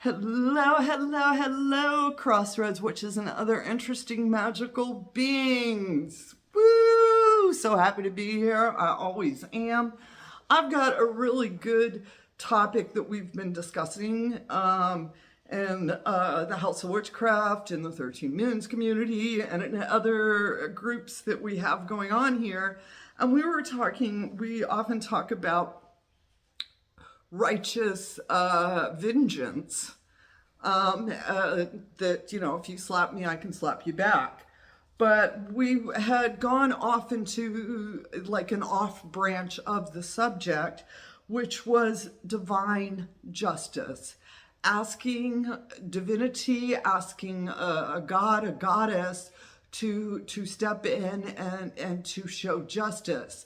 Hello, hello, hello, crossroads, witches and other interesting magical beings. Woo! So happy to be here. I always am. I've got a really good topic that we've been discussing in the House of Witchcraft, in the 13 Moons community, and in other groups that we have going on here. And we often talk about righteous vengeance, that, if you slap me, I can slap you back. But we had gone off into like an off branch of the subject, which was divine justice. Asking divinity, asking a god, a goddess to step in and to show justice.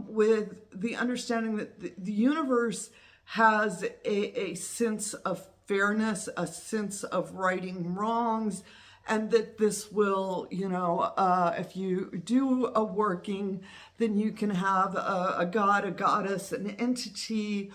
With the understanding that the universe has a sense of fairness, a sense of righting wrongs, and that this will, if you do a working, then you can have a god, a goddess, an entity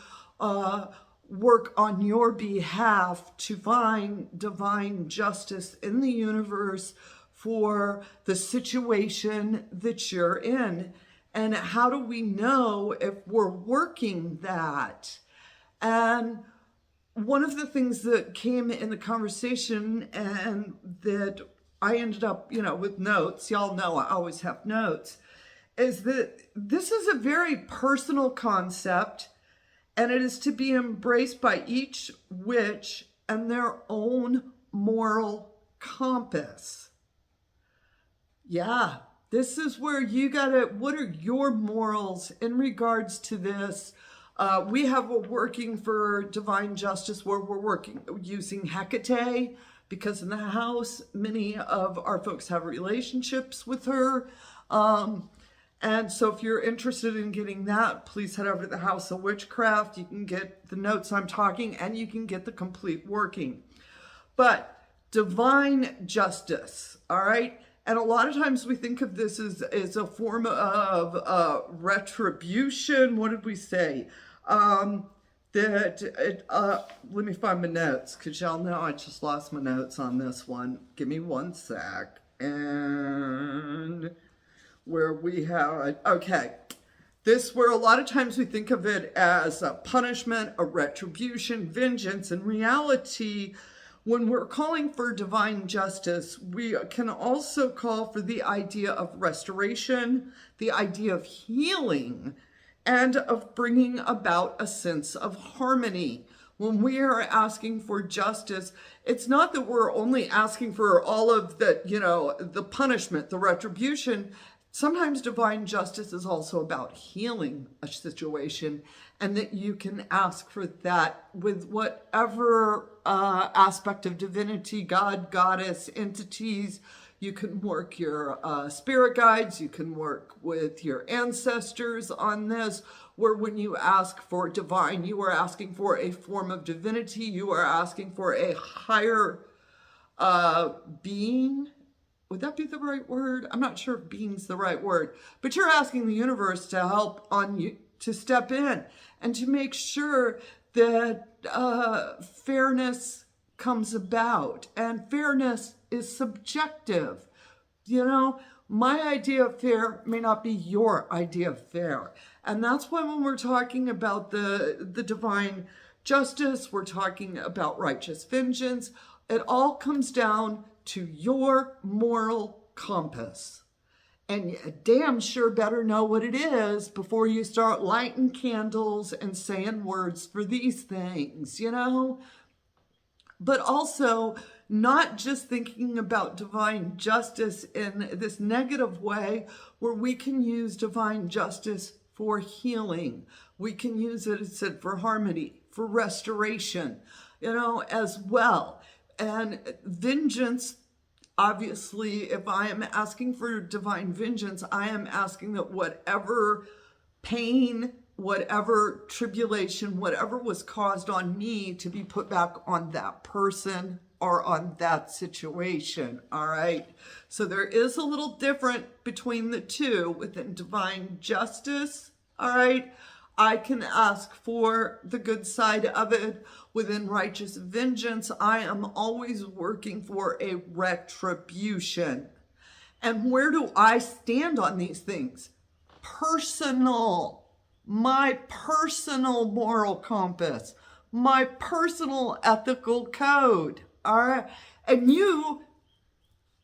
work on your behalf to find divine justice in the universe for the situation that you're in. And how do we know if we're working that? And one of the things that came in the conversation and that I ended up, with notes, y'all know I always have notes, is that this is a very personal concept, and it is to be embraced by each witch and their own moral compass. Yeah. This is where what are your morals in regards to this? We have a working for divine justice where we're using Hecate, because in the house, many of our folks have relationships with her. And so if you're interested in getting that, please head over to the House of Witchcraft. You can get the notes I'm talking, and you can get the complete working. But divine justice, all right? And a lot of times we think of this as a form of retribution. What did we say? Let me find my notes, because y'all know I just lost my notes on this one. Give me one sec. And where we have, okay. Where a lot of times we think of it as a punishment, a retribution, vengeance. In reality, when we're calling for divine justice, we can also call for the idea of restoration, the idea of healing, and of bringing about a sense of harmony. When we are asking for justice, it's not that we're only asking for all of the punishment, the retribution. Sometimes divine justice is also about healing a situation, and that you can ask for that with whatever aspect of divinity, God, goddess, entities. You can work your spirit guides, you can work with your ancestors on this, where when you ask for divine, you are asking for a form of divinity, you are asking for a higher being. Would that be the right word? I'm not sure if being's the right word, but you're asking the universe to help on you, to step in and to make sure that fairness comes about. And fairness is subjective. My idea of fair may not be your idea of fair. And that's why when we're talking about the divine justice, we're talking about righteous vengeance, it all comes down to your moral compass. And you damn sure better know what it is before you start lighting candles and saying words for these things, But also not just thinking about divine justice in this negative way, where we can use divine justice for healing. We can use it, as I said, for harmony, for restoration, as well. And vengeance, obviously, if I am asking for divine vengeance, I am asking that whatever pain, whatever tribulation, whatever was caused on me to be put back on that person or on that situation, all right? So there is a little different between the two within divine justice, all right? I can ask for the good side of it within righteous vengeance. I am always working for a retribution. And where do I stand on these things? Personal. My personal moral compass. My personal ethical code. All right. And you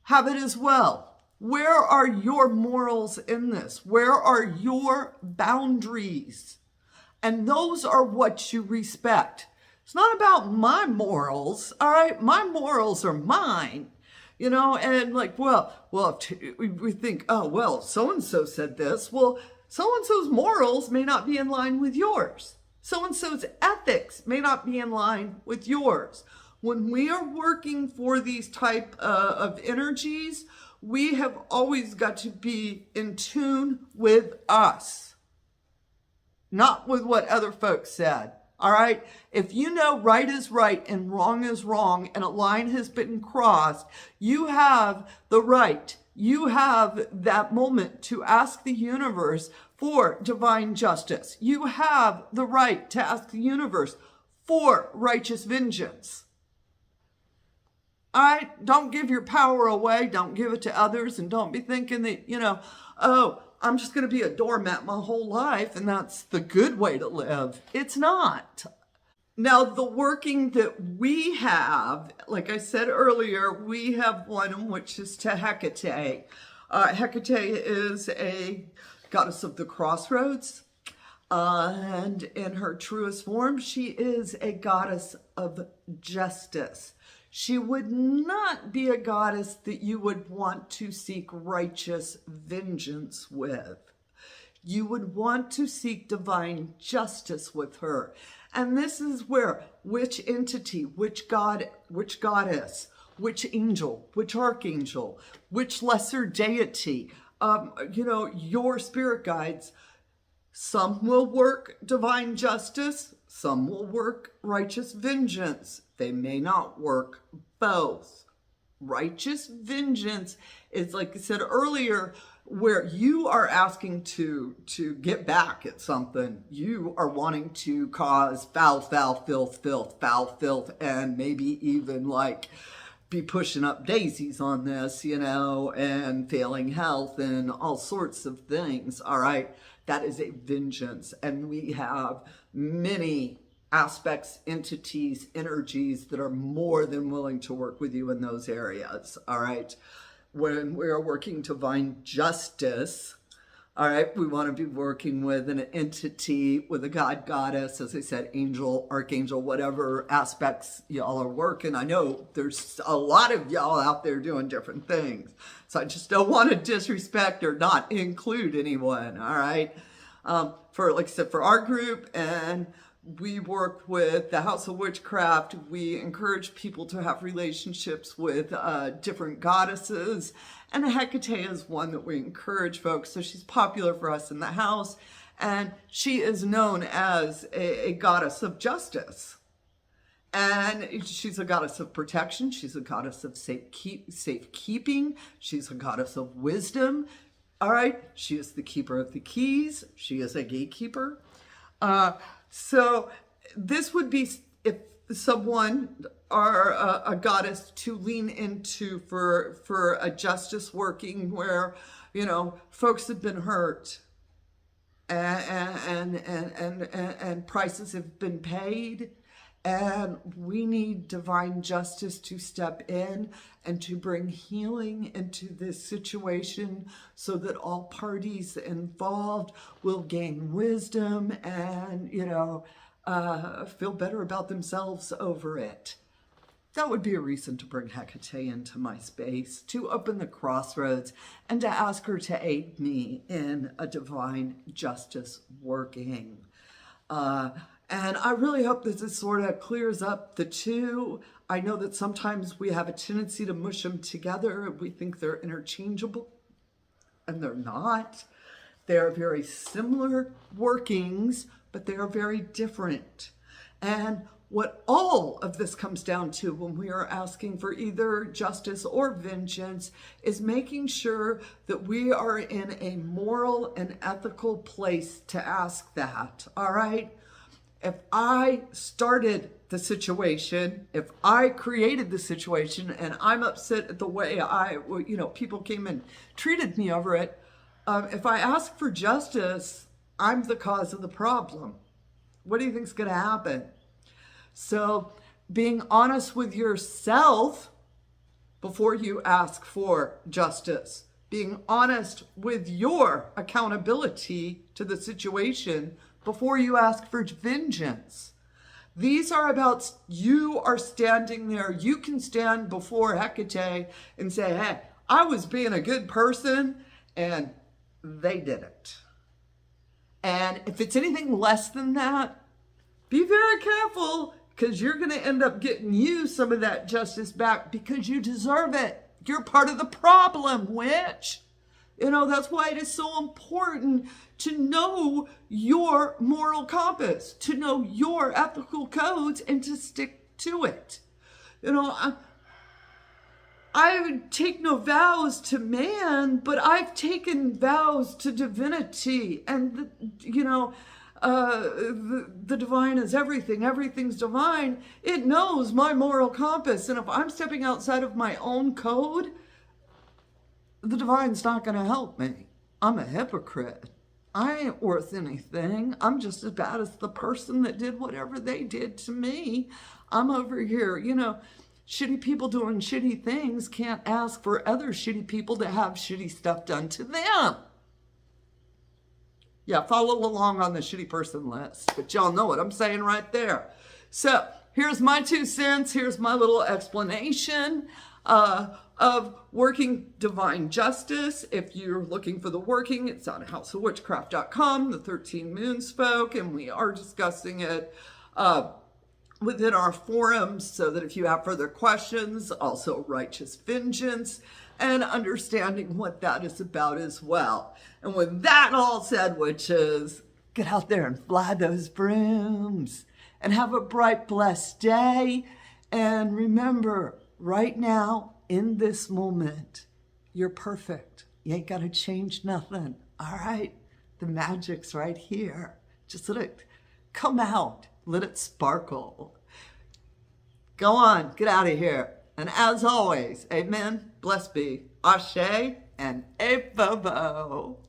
have it as well. Where are your morals in this? Where are your boundaries? And those are what you respect. It's not about my morals, all right? My morals are mine, you know, and like, well, we think, oh, well, so-and-so said this. Well, so-and-so's morals may not be in line with yours. So-and-so's ethics may not be in line with yours. When we are working for these type of energies, we have always got to be in tune with us, not with what other folks said. All right. If you know right is right and wrong is wrong and a line has been crossed, you have the right. You have that moment to ask the universe for divine justice. You have the right to ask the universe for righteous vengeance. All right, don't give your power away. Don't give it to others. And don't be thinking that, you know, oh, I'm just going to be a doormat my whole life and that's the good way to live. It's not. Now, the working that we have, like I said earlier, we have one which is to Hecate. Hecate is a goddess of the crossroads. And in her truest form, she is a goddess of justice. She would not be a goddess that you would want to seek righteous vengeance with. You would want to seek divine justice with her. And this is where which entity, which god, which goddess, which angel, which archangel, which lesser deity, you know, your spirit guides. Some will work divine justice. Some will work righteous vengeance. They may not work both. Righteous vengeance is, like I said earlier, where you are asking to get back at something. You are wanting to cause foul, filth, and maybe even like be pushing up daisies on this, you know, and failing health and all sorts of things. All right. That is a vengeance. And we have many aspects, entities, energies that are more than willing to work with you in those areas. All right. When we are working divine justice, all right, we want to be working with an entity, with a god, goddess, as I said, angel, archangel, whatever aspects y'all are working. I know there's a lot of y'all out there doing different things. So I just don't want to disrespect or not include anyone, all right? For, like I said, for our group, and we work with the House of Witchcraft. We encourage people to have relationships with different goddesses. And Hecate is one that we encourage folks. So she's popular for us in the house. And she is known as a goddess of justice. And she's a goddess of protection. She's a goddess of safekeeping. She's a goddess of wisdom. All right. She is the keeper of the keys. She is a gatekeeper. So this would be if someone or a goddess to lean into for a justice working where, you know, folks have been hurt and prices have been paid. And we need divine justice to step in and to bring healing into this situation so that all parties involved will gain wisdom and, you know, feel better about themselves over it. That would be a reason to bring Hecate into my space, to open the crossroads and to ask her to aid me in a divine justice working. And I really hope that this sort of clears up the two. I know that sometimes we have a tendency to mush them together. We think they're interchangeable, and they're not. They're very similar workings, but they are very different. And what all of this comes down to when we are asking for either justice or vengeance is making sure that we are in a moral and ethical place to ask that, all right? If I started the situation, if I created the situation and I'm upset at the way people came and treated me over it, if I ask for justice, I'm the cause of the problem. What do you think is going to happen? So being honest with yourself before you ask for justice, being honest with your accountability to the situation before you ask for vengeance. These are about you are standing there. You can stand before Hecate and say, hey, I was being a good person and they didn't. And if it's anything less than that, be very careful, because you're going to end up getting you some of that justice back because you deserve it. You're part of the problem, witch. That's why it is so important to know your moral compass, to know your ethical codes, and to stick to it. I would take no vows to man, but I've taken vows to divinity. And, the divine is everything. Everything's divine. It knows my moral compass. And if I'm stepping outside of my own code, the divine's not going to help me. I'm a hypocrite. I ain't worth anything. I'm just as bad as the person that did whatever they did to me. I'm over here, shitty people doing shitty things can't ask for other shitty people to have shitty stuff done to them. Yeah, follow along on the shitty person list, but y'all know what I'm saying right there. So here's my 2 cents. Here's my little explanation of working divine justice. If you're looking for the working, it's on houseofwitchcraft.com, the 13 Moon Spoke, and we are discussing it within our forums, so that if you have further questions, also righteous vengeance, and understanding what that is about as well. And with that all said, witches, get out there and fly those brooms and have a bright, blessed day. And remember, right now, in this moment, you're perfect. You ain't got to change nothing. All right? The magic's right here. Just let it come out. Let it sparkle. Go on, get out of here. And as always, amen, blessed be, ashe, and a bobo.